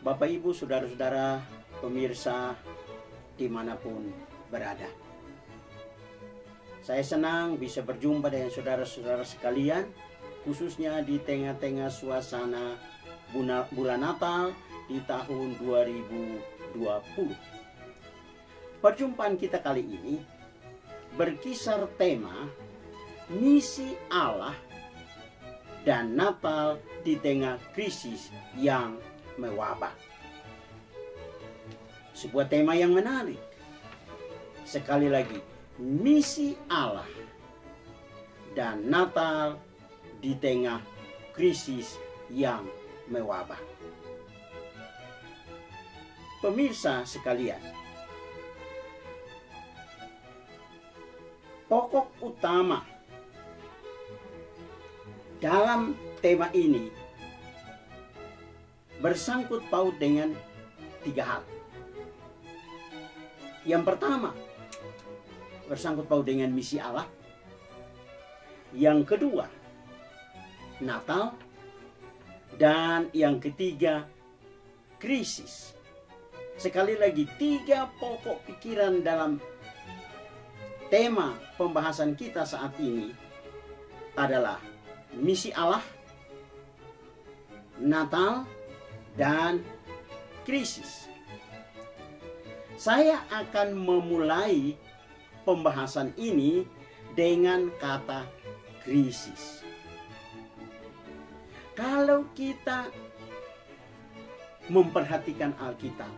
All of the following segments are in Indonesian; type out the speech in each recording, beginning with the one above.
Bapak, Ibu, saudara-saudara, pemirsa dimanapun berada. Saya senang bisa berjumpa dengan saudara-saudara sekalian, khususnya di tengah-tengah suasana bulan Natal di tahun 2020. Perjumpaan kita kali ini berkisar tema misi Allah dan Natal di tengah krisis yang mewabah. Sebuah tema yang menarik. Sekali lagi, misi Allah dan Natal di tengah krisis yang mewabah. Pemirsa sekalian, pokok utama dalam tema ini bersangkut paut dengan 3 hal. Yang pertama, bersangkut paut dengan misi Allah. Yang kedua, Natal. Dan yang ketiga, krisis. Sekali lagi, 3 pokok pikiran dalam tema pembahasan kita saat ini adalah misi Allah, Natal, dan krisis. Saya akan memulai pembahasan ini dengan kata krisis. Kalau kita memperhatikan Alkitab,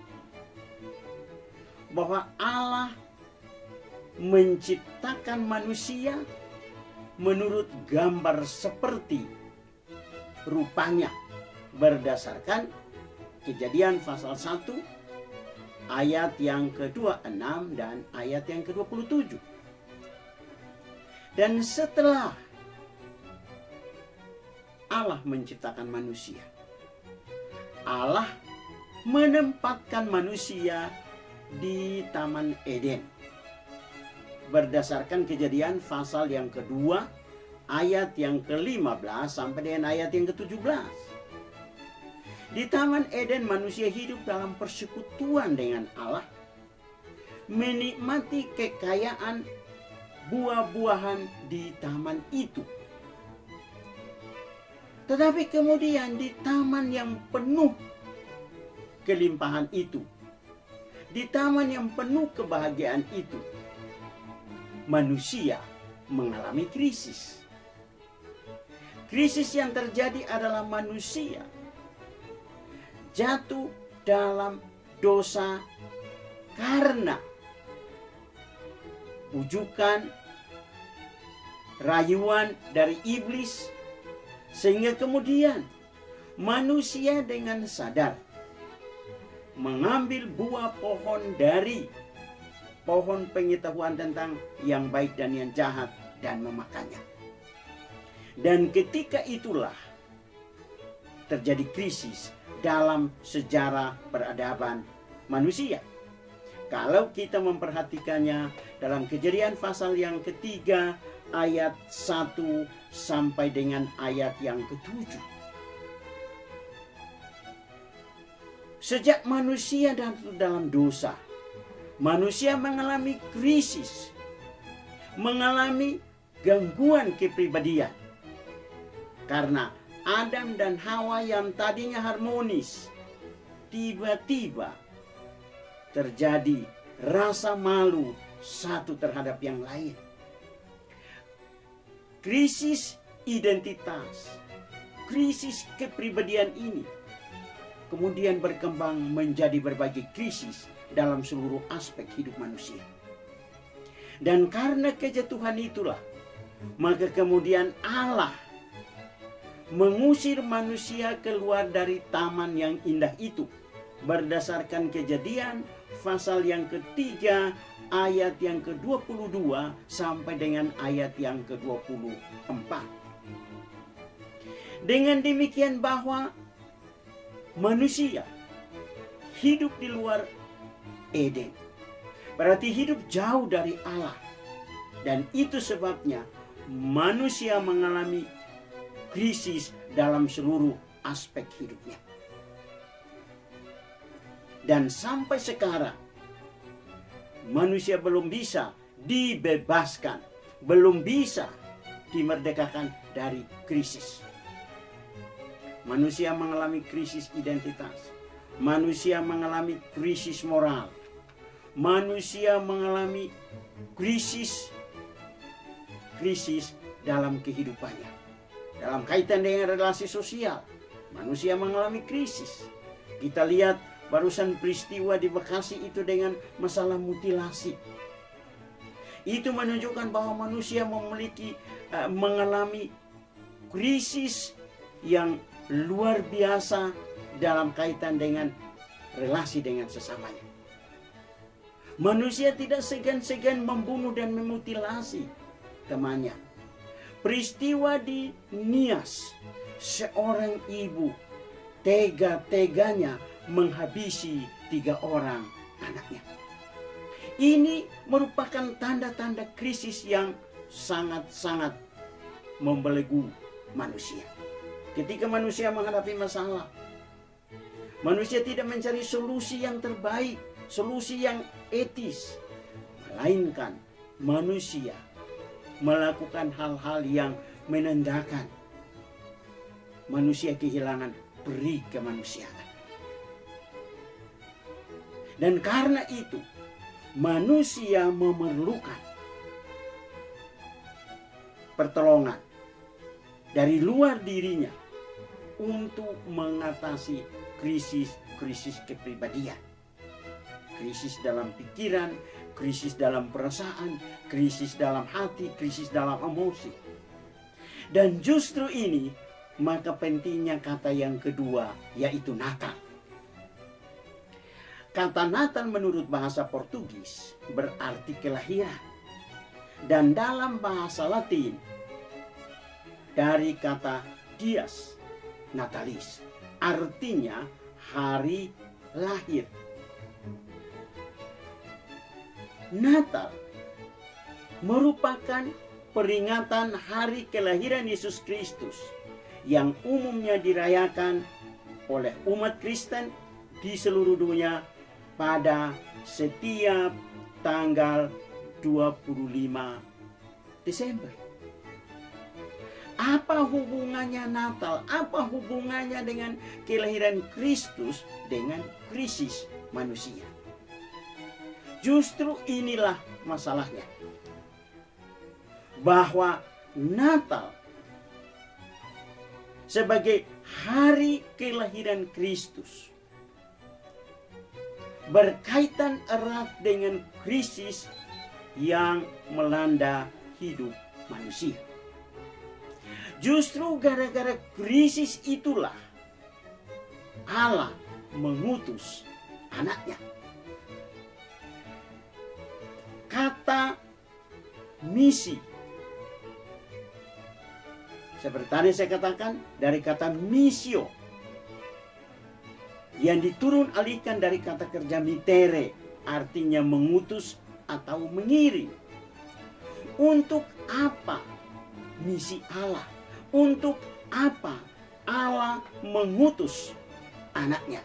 bahwa Allah menciptakan manusia menurut gambar seperti rupanya berdasarkan Kejadian pasal 1 ayat yang ke-26 dan ayat yang ke-27. Dan setelah Allah menciptakan manusia, Allah menempatkan manusia di Taman Eden berdasarkan Kejadian pasal yang kedua ayat yang ke-15 sampai dengan ayat yang ke-17. Di Taman Eden manusia hidup dalam persekutuan dengan Allah, menikmati kekayaan buah-buahan di taman itu. Tetapi kemudian di taman yang penuh kelimpahan itu, di taman yang penuh kebahagiaan itu, manusia mengalami krisis. Krisis yang terjadi adalah manusia jatuh dalam dosa karena bujukan, rayuan dari iblis, sehingga kemudian manusia dengan sadar mengambil buah pohon dari pohon pengetahuan tentang yang baik dan yang jahat dan memakannya. Dan ketika itulah terjadi krisis dalam sejarah peradaban manusia. Kalau kita memperhatikannya dalam Kejadian pasal yang ketiga ayat 1 sampai dengan ayat yang ke-7. Sejak manusia dalam dosa, manusia mengalami krisis, mengalami gangguan kepribadian. Karena Adam dan Hawa yang tadinya harmonis, tiba-tiba terjadi rasa malu satu terhadap yang lain. Krisis identitas, krisis kepribadian ini kemudian berkembang menjadi berbagai krisis dalam seluruh aspek hidup manusia. Dan karena kejatuhan itulah, maka kemudian Allah mengusir manusia keluar dari taman yang indah itu berdasarkan Kejadian pasal yang ketiga ayat yang ke-22 sampai dengan ayat yang ke-24. Dengan demikian bahwa manusia hidup di luar Eden, berarti hidup jauh dari Allah. Dan itu sebabnya manusia mengalami krisis dalam seluruh aspek hidupnya. Dan sampai sekarang manusia belum bisa dibebaskan, belum bisa dimerdekakan dari krisis. Manusia mengalami krisis identitas, manusia mengalami krisis moral, manusia mengalami krisis dalam kehidupannya. Dalam kaitan dengan relasi sosial, manusia mengalami krisis. Kita lihat barusan peristiwa di Bekasi itu dengan masalah mutilasi. Itu menunjukkan bahwa manusia mengalami krisis yang luar biasa dalam kaitan dengan relasi dengan sesamanya. Manusia tidak segan-segan membunuh dan memutilasi temannya. Peristiwa di Nias, seorang ibu tega-teganya menghabisi 3 orang anaknya. Ini merupakan tanda-tanda krisis yang sangat-sangat membelenggu manusia. Ketika manusia menghadapi masalah, manusia tidak mencari solusi yang terbaik, solusi yang etis, melainkan manusia melakukan hal-hal yang menandakan manusia kehilangan peri kemanusiaan. Dan karena itu, manusia memerlukan pertolongan dari luar dirinya untuk mengatasi krisis kepribadian. Krisis dalam pikiran, krisis dalam perasaan, krisis dalam hati, krisis dalam emosi. Dan justru ini, maka pentingnya kata yang kedua, yaitu Natal. Kata Natal menurut bahasa Portugis berarti kelahiran. Dan dalam bahasa Latin, dari kata dies natalis, artinya hari lahir. Natal merupakan peringatan hari kelahiran Yesus Kristus yang umumnya dirayakan oleh umat Kristen di seluruh dunia pada setiap tanggal 25 Desember. Apa hubungannya Natal? Apa hubungannya dengan kelahiran Kristus dengan krisis manusia? Justru inilah masalahnya. Bahwa Natal sebagai hari kelahiran Kristus berkaitan erat dengan krisis yang melanda hidup manusia. Justru gara-gara krisis itulah Allah mengutus anaknya. Kata misi, seperti tadi saya katakan, dari kata misio yang diturun alihkan dari kata kerja mitere, artinya mengutus atau mengirim. Untuk apa misi Allah? Untuk apa Allah mengutus anaknya?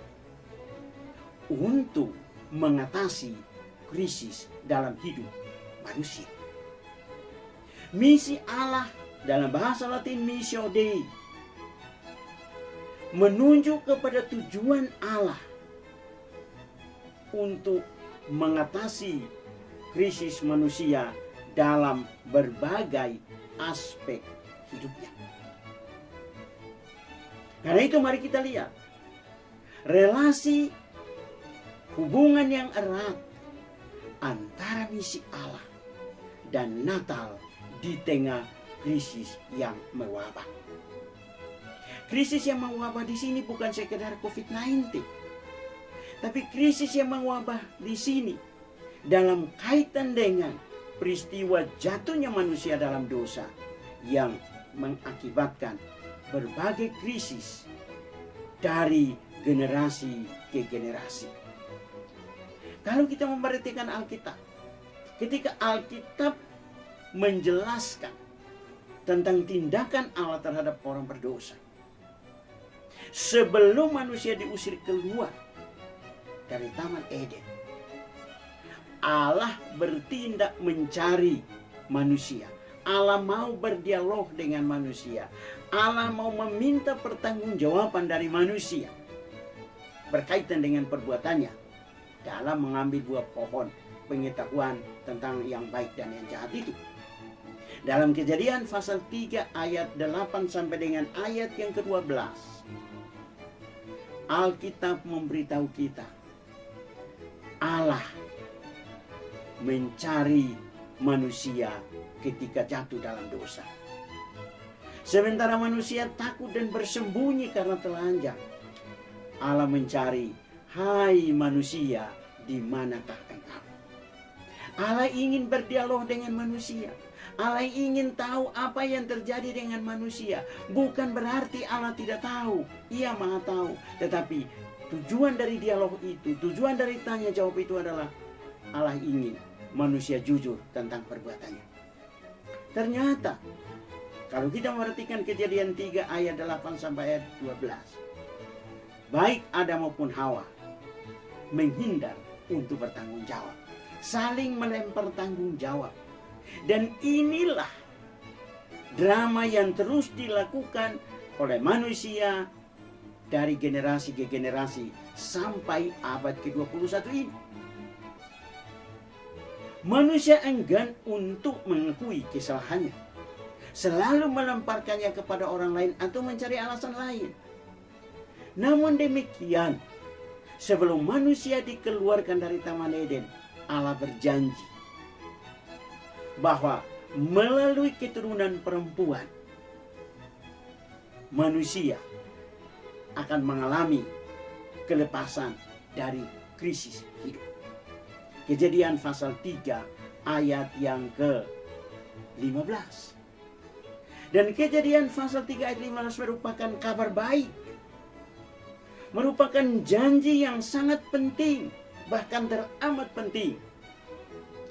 Untuk mengatasi krisis dalam hidup manusia. Misi Allah dalam bahasa Latin missio Dei menunjuk kepada tujuan Allah untuk mengatasi krisis manusia dalam berbagai aspek hidupnya. Karena itu mari kita lihat relasi hubungan yang erat antara misi Allah dan Natal di tengah krisis yang mewabah. Krisis yang mewabah di sini bukan sekedar COVID-19, tapi krisis yang mewabah di sini dalam kaitan dengan peristiwa jatuhnya manusia dalam dosa yang mengakibatkan berbagai krisis dari generasi ke generasi. Kalau kita memperhatikan Alkitab, ketika Alkitab menjelaskan tentang tindakan Allah terhadap orang berdosa, sebelum manusia diusir keluar dari Taman Eden. Allah bertindak mencari manusia. Allah mau berdialog dengan manusia. Allah mau meminta pertanggungjawaban dari manusia berkaitan dengan perbuatannya dalam mengambil buah pohon pengetahuan tentang yang baik dan yang jahat itu. Dalam Kejadian pasal 3 ayat 8 sampai dengan ayat yang ke-12, Alkitab memberitahu kita Allah mencari manusia ketika jatuh dalam dosa. Sementara manusia takut dan bersembunyi karena telanjang, Allah mencari, hai manusia, di manakah engkau? Allah ingin berdialog dengan manusia. Allah ingin tahu apa yang terjadi dengan manusia. Bukan berarti Allah tidak tahu. Ia Maha tahu. Tetapi tujuan dari dialog itu, tujuan dari tanya jawab itu adalah Allah ingin manusia jujur tentang perbuatannya. Ternyata kalau kita memperhatikan Kejadian 3 ayat 8 sampai ayat 12, baik Adam maupun Hawa menghindar untuk bertanggung jawab, saling melempar tanggung jawab. Dan inilah drama yang terus dilakukan oleh manusia dari generasi ke generasi sampai abad ke-21 ini. Manusia enggan untuk mengakui kesalahannya, selalu melemparkannya kepada orang lain atau mencari alasan lain. Namun demikian, sebelum manusia dikeluarkan dari Taman Eden, Allah berjanji bahwa melalui keturunan perempuan, manusia akan mengalami kelepasan dari krisis hidup. Kejadian pasal 3 ayat yang ke-15. Dan Kejadian pasal 3 ayat 15 merupakan kabar baik. Merupakan janji yang sangat penting, bahkan teramat penting.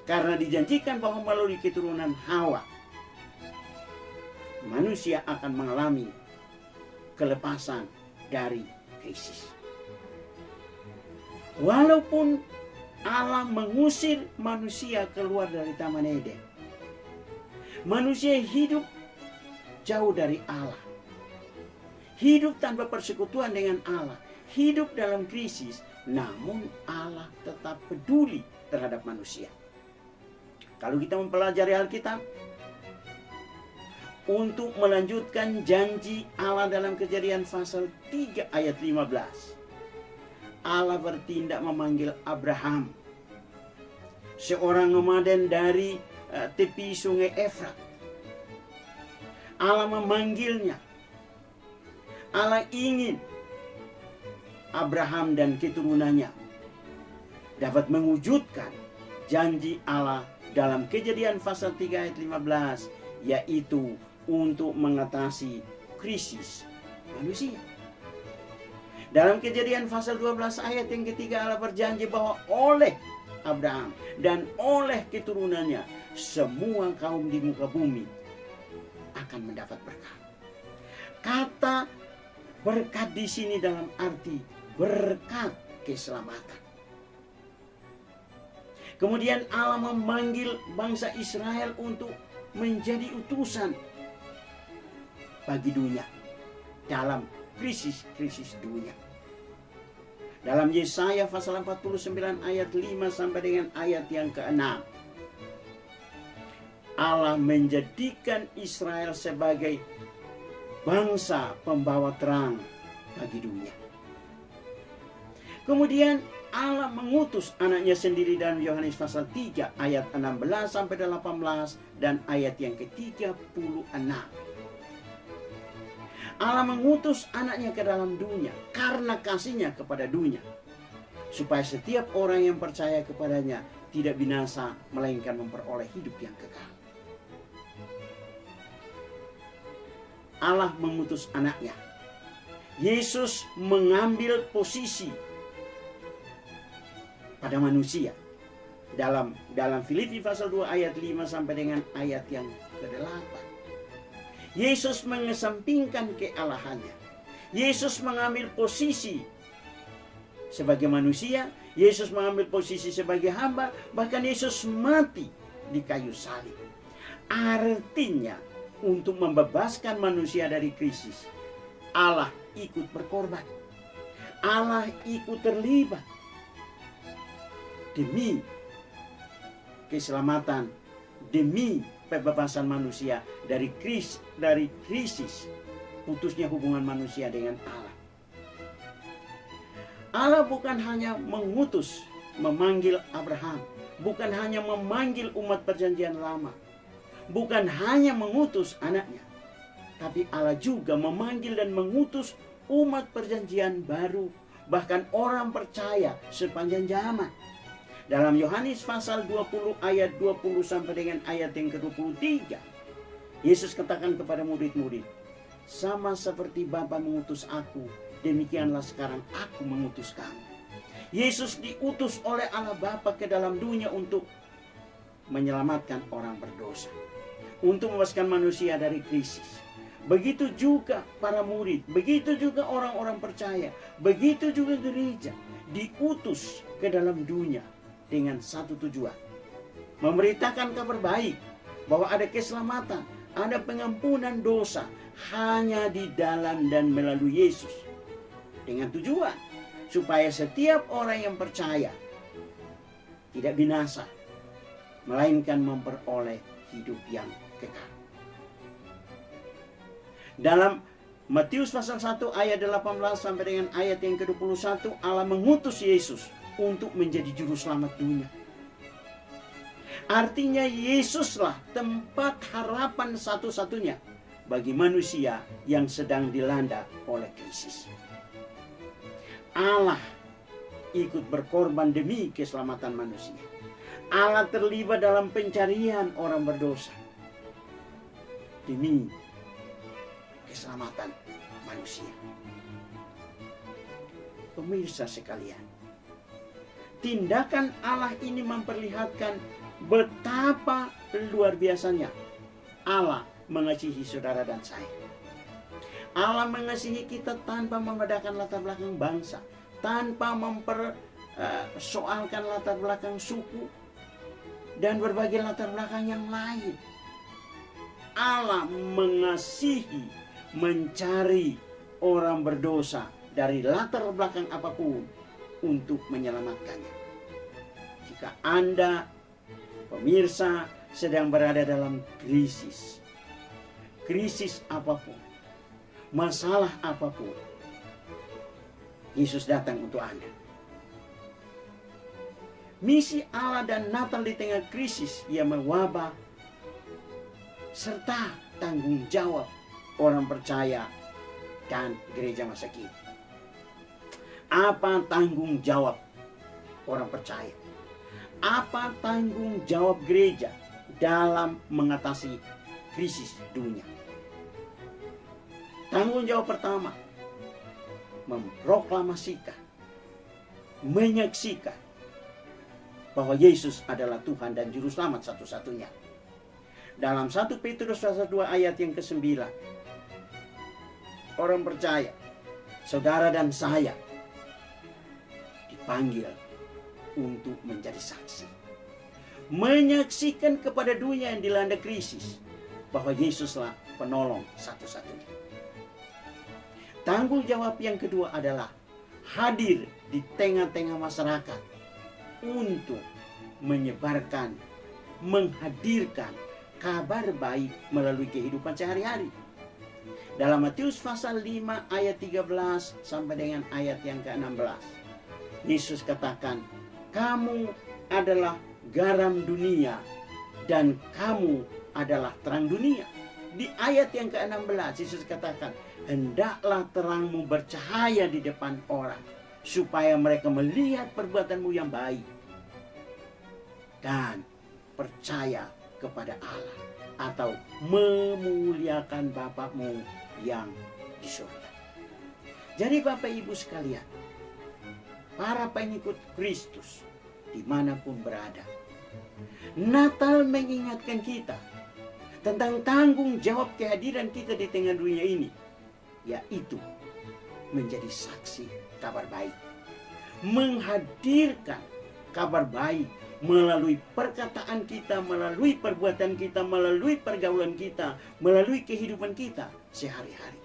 Karena dijanjikan bahwa melalui keturunan Hawa, manusia akan mengalami kelepasan dari krisis. Walaupun Allah mengusir manusia keluar dari Taman Eden, manusia hidup jauh dari Allah, hidup tanpa persekutuan dengan Allah, hidup dalam krisis, namun Allah tetap peduli terhadap manusia. Kalau kita mempelajari Alkitab, untuk melanjutkan janji Allah dalam Kejadian pasal 3 ayat 15, Allah bertindak memanggil Abraham, seorang nomaden dari tepi sungai Efrat. Allah memanggilnya. Allah ingin Abraham dan keturunannya dapat mewujudkan janji Allah dalam Kejadian pasal 3 ayat 15, yaitu untuk mengatasi krisis manusia. Dalam Kejadian pasal 12 ayat yang ketiga, Allah berjanji bahwa oleh Abraham dan oleh keturunannya semua kaum di muka bumi akan mendapat berkat. Kata berkat di sini dalam arti berkat keselamatan. Kemudian Allah memanggil bangsa Israel untuk menjadi utusan bagi dunia dalam krisis-krisis dunia. Dalam Yesaya pasal 49 ayat 5 sampai dengan ayat yang ke-6, Allah menjadikan Israel sebagai bangsa pembawa terang bagi dunia. Kemudian Allah mengutus anaknya sendiri dalam Yohanes pasal 3 ayat 16 sampai 18 dan ayat yang ke-36. Allah mengutus anaknya ke dalam dunia karena kasihnya kepada dunia, supaya setiap orang yang percaya kepadanya tidak binasa, melainkan memperoleh hidup yang kekal. Allah mengutus anaknya. Yesus mengambil posisi pada manusia. Dalam Filipi pasal 2 ayat 5 sampai dengan ayat yang ke-8. Yesus mengesampingkan kealahannya. Yesus mengambil posisi sebagai manusia Yesus mengambil posisi sebagai hamba, bahkan Yesus mati di kayu salib. Artinya, untuk membebaskan manusia dari krisis, Allah ikut berkorban. Allah ikut terlibat demi keselamatan, demi pembebasan manusia dari krisis putusnya hubungan manusia dengan Allah. Allah bukan hanya mengutus, memanggil Abraham, bukan hanya memanggil umat perjanjian lama, bukan hanya mengutus anaknya, tapi Allah juga memanggil dan mengutus umat perjanjian baru, bahkan orang percaya sepanjang zaman. Dalam Yohanes pasal 20 ayat 20 sampai dengan ayat yang ke-23, Yesus katakan kepada murid-murid, sama seperti Bapa mengutus aku, demikianlah sekarang aku mengutus kamu. Yesus diutus oleh Allah Bapa ke dalam dunia untuk menyelamatkan orang berdosa, untuk membebaskan manusia dari krisis. Begitu juga para murid, begitu juga orang-orang percaya, begitu juga gereja diutus ke dalam dunia dengan satu tujuan, memberitakan kabar baik bahwa ada keselamatan, ada pengampunan dosa hanya di dalam dan melalui Yesus, dengan tujuan supaya setiap orang yang percaya tidak binasa, melainkan memperoleh hidup yang kekal. Dalam Matius pasal 1 ayat 18 sampai dengan ayat yang ke-21, Allah mengutus Yesus untuk menjadi juru selamat dunia. Artinya Yesuslah tempat harapan satu-satunya bagi manusia yang sedang dilanda oleh krisis. Allah ikut berkorban demi keselamatan manusia. Allah terlibat dalam pencarian orang berdosa demi keselamatan manusia. Pemirsa sekalian, tindakan Allah ini memperlihatkan betapa luar biasanya Allah mengasihi saudara dan saya. Allah mengasihi kita tanpa membedakan latar belakang bangsa, tanpa mempersoalkan latar belakang suku dan berbagai latar belakang yang lain. Allah mengasihi, mencari orang berdosa dari latar belakang apapun untuk menyelamatkannya. Jika Anda, pemirsa, sedang berada dalam krisis apapun, masalah apapun, Yesus datang untuk Anda. Misi Allah dan Natal di tengah krisis yang mewabah, serta tanggung jawab orang percaya dan gereja masa kini. Apa tanggung jawab orang percaya? Apa tanggung jawab gereja dalam mengatasi krisis dunia? Tanggung jawab pertama, memproklamasikan, menyaksikan bahwa Yesus adalah Tuhan dan Juru Selamat satu-satunya. Dalam 1 Petrus pasal 2 ayat yang ke-9, orang percaya, saudara dan saya, dipanggil untuk menjadi saksi. Menyaksikan kepada dunia yang dilanda krisis bahwa Yesuslah penolong satu-satunya. Tanggung jawab yang kedua adalah hadir di tengah-tengah masyarakat untuk menyebarkan, menghadirkan kabar baik melalui kehidupan sehari-hari. Dalam Matius pasal 5 ayat 13 sampai dengan ayat yang ke-16, Yesus katakan, kamu adalah garam dunia dan kamu adalah terang dunia. Di ayat yang ke-16 Yesus katakan, hendaklah terangmu bercahaya di depan orang, supaya mereka melihat perbuatanmu yang baik dan percaya kepada Allah, atau memuliakan Bapakmu yang di surga. Jadi Bapak Ibu sekalian, para pengikut Kristus dimanapun berada, Natal mengingatkan kita tentang tanggung jawab kehadiran kita di tengah dunia ini, yaitu menjadi saksi kabar baik, menghadirkan kabar baik melalui perkataan kita, melalui perbuatan kita, melalui pergaulan kita, melalui kehidupan kita sehari-hari.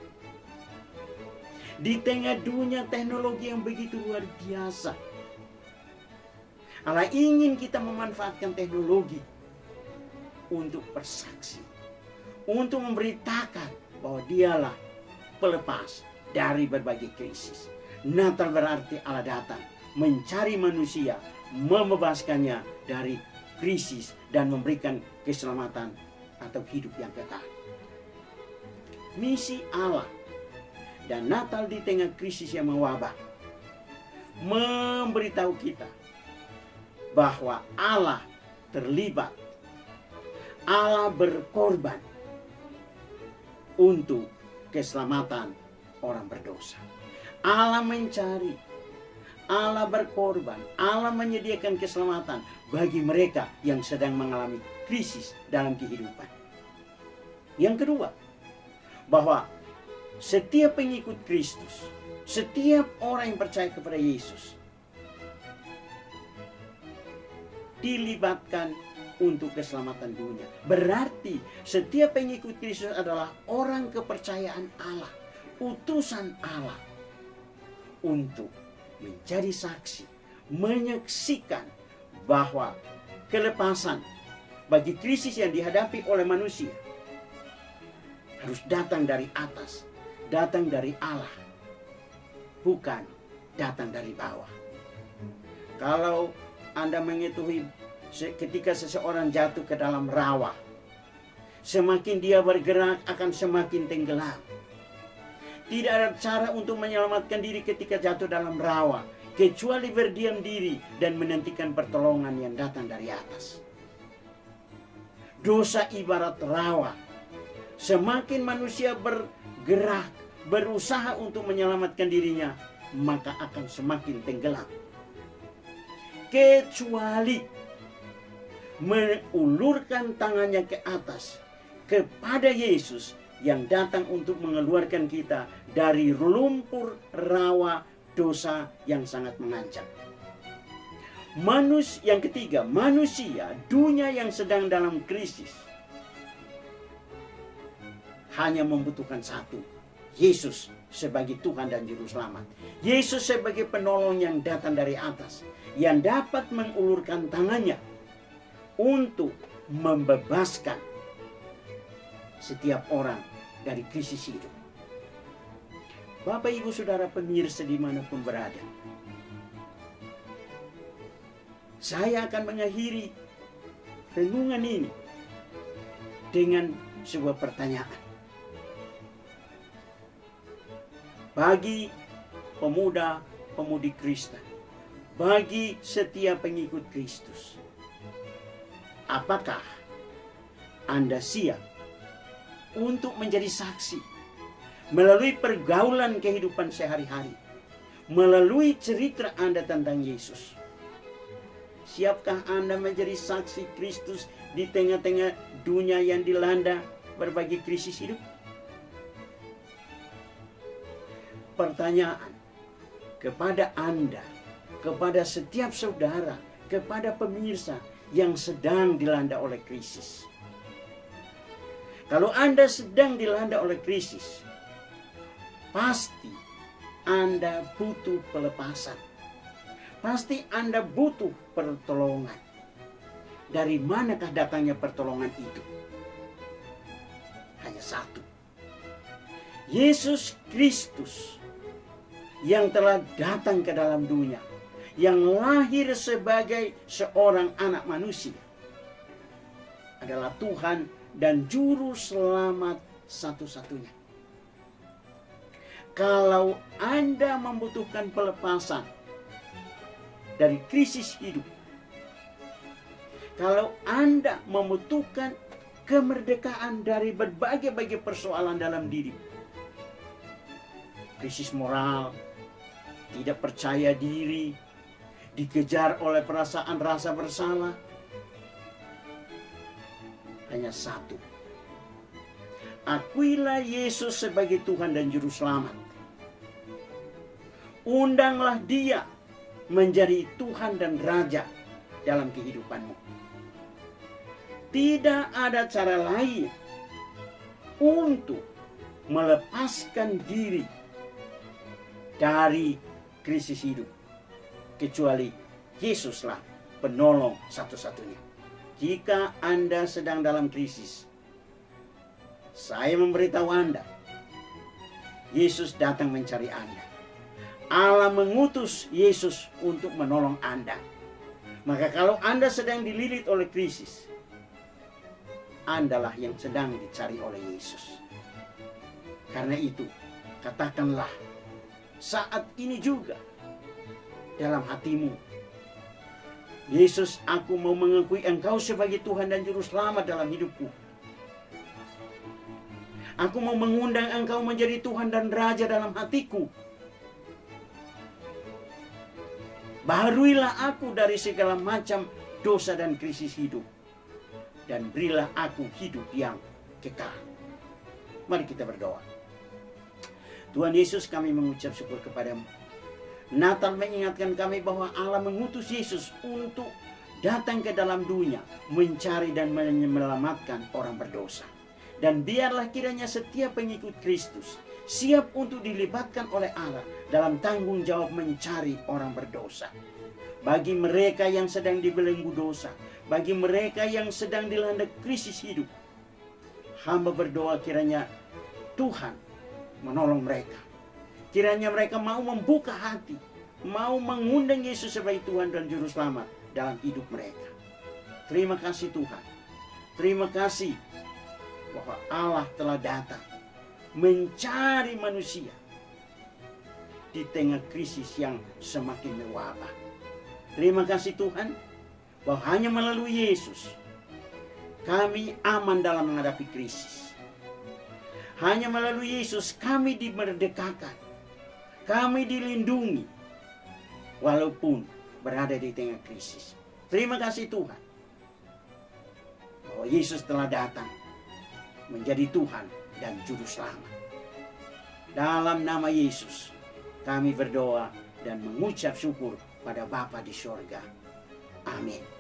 Di tengah dunia teknologi yang begitu luar biasa, Allah ingin kita memanfaatkan teknologi untuk bersaksi, untuk memberitakan bahwa Dialah pelepas dari berbagai krisis. Natal berarti Allah datang mencari manusia, membebaskannya dari krisis dan memberikan keselamatan atau hidup yang kekal. Misi Allah dan Natal di tengah krisis yang mewabah memberitahu kita bahwa Allah terlibat, Allah berkorban untuk keselamatan orang berdosa. Allah mencari, Allah berkorban, Allah menyediakan keselamatan bagi mereka yang sedang mengalami krisis dalam kehidupan. Yang kedua, bahwa setiap pengikut Kristus, setiap orang yang percaya kepada Yesus dilibatkan untuk keselamatan dunia. Berarti setiap pengikut Kristus adalah orang kepercayaan Allah, utusan Allah untuk menjadi saksi, menyaksikan bahwa kelepasan bagi krisis yang dihadapi oleh manusia harus datang dari atas, datang dari Allah, bukan datang dari bawah. Kalau Anda mengetahui ketika seseorang jatuh ke dalam rawa, semakin dia bergerak akan semakin tenggelam. Tidak ada cara untuk menyelamatkan diri ketika jatuh dalam rawa, kecuali berdiam diri dan menantikan pertolongan yang datang dari atas. Dosa ibarat rawa. Semakin manusia bergerak, berusaha untuk menyelamatkan dirinya, maka akan semakin tenggelam. Kecuali mengulurkan tangannya ke atas kepada Yesus yang datang untuk mengeluarkan kita dari lumpur rawa dosa yang sangat mengancam. Yang ketiga, manusia dunia yang sedang dalam krisis hanya membutuhkan satu, Yesus sebagai Tuhan dan Juru Selamat. Yesus sebagai penolong yang datang dari atas, yang dapat mengulurkan tangannya untuk membebaskan setiap orang dari krisis hidup. Bapak, Ibu, Saudara pemirsa dimanapun berada, saya akan mengakhiri renungan ini dengan sebuah pertanyaan. Bagi pemuda-pemudi Kristen, bagi setiap pengikut Kristus, apakah Anda siap untuk menjadi saksi melalui pergaulan kehidupan sehari-hari, melalui cerita Anda tentang Yesus? Siapkah Anda menjadi saksi Kristus di tengah-tengah dunia yang dilanda berbagai krisis hidup? Pertanyaan kepada Anda, kepada setiap saudara, kepada pemirsa yang sedang dilanda oleh krisis. Kalau Anda sedang dilanda oleh krisis, pasti Anda butuh pelepasan. Pasti Anda butuh pertolongan. Dari manakah datangnya pertolongan itu? Hanya satu. Yesus Kristus yang telah datang ke dalam dunia, yang lahir sebagai seorang anak manusia, adalah Tuhan dan Juru Selamat satu-satunya. Kalau Anda membutuhkan pelepasan dari krisis hidup, kalau Anda membutuhkan kemerdekaan dari berbagai-bagai persoalan dalam diri, krisis moral, tidak percaya diri, dikejar oleh perasaan rasa bersalah, hanya satu. Akuilah Yesus sebagai Tuhan dan Juru Selamat. Undanglah Dia menjadi Tuhan dan Raja dalam kehidupanmu. Tidak ada cara lain untuk melepaskan diri dari krisis hidup kecuali Yesuslah penolong satu-satunya. Jika Anda sedang dalam krisis, saya memberitahu Anda, Yesus datang mencari Anda. Allah mengutus Yesus untuk menolong Anda. Maka kalau Anda sedang dililit oleh krisis, Andalah yang sedang dicari oleh Yesus. Karena itu, katakanlah saat ini juga dalam hatimu, Yesus, aku mau mengakui Engkau sebagai Tuhan dan Juru Selamat dalam hidupku. Aku mau mengundang Engkau menjadi Tuhan dan Raja dalam hatiku. Baharuilah aku dari segala macam dosa dan krisis hidup. Dan berilah aku hidup yang kekal. Mari kita berdoa. Tuhan Yesus, kami mengucap syukur kepadamu. Natal mengingatkan kami bahwa Allah mengutus Yesus untuk datang ke dalam dunia, mencari dan menyelamatkan orang berdosa. Dan biarlah kiranya setiap pengikut Kristus siap untuk dilibatkan oleh Allah dalam tanggung jawab mencari orang berdosa. Bagi mereka yang sedang dibelenggu dosa, bagi mereka yang sedang dilanda krisis hidup, hamba berdoa kiranya Tuhan menolong mereka. Kiranya mereka mau membuka hati, mau mengundang Yesus sebagai Tuhan dan Juru Selamat dalam hidup mereka. Terima kasih Tuhan. Terima kasih bahwa Allah telah datang mencari manusia di tengah krisis yang semakin mewabah. Terima kasih Tuhan bahwa hanya melalui Yesus kami aman dalam menghadapi krisis. Hanya melalui Yesus kami dimerdekakan. Kami dilindungi walaupun berada di tengah krisis. Terima kasih Tuhan bahwa Yesus telah datang menjadi Tuhan dan Juru Selamat. Dalam nama Yesus kami berdoa dan mengucap syukur pada Bapa di sorga. Amin.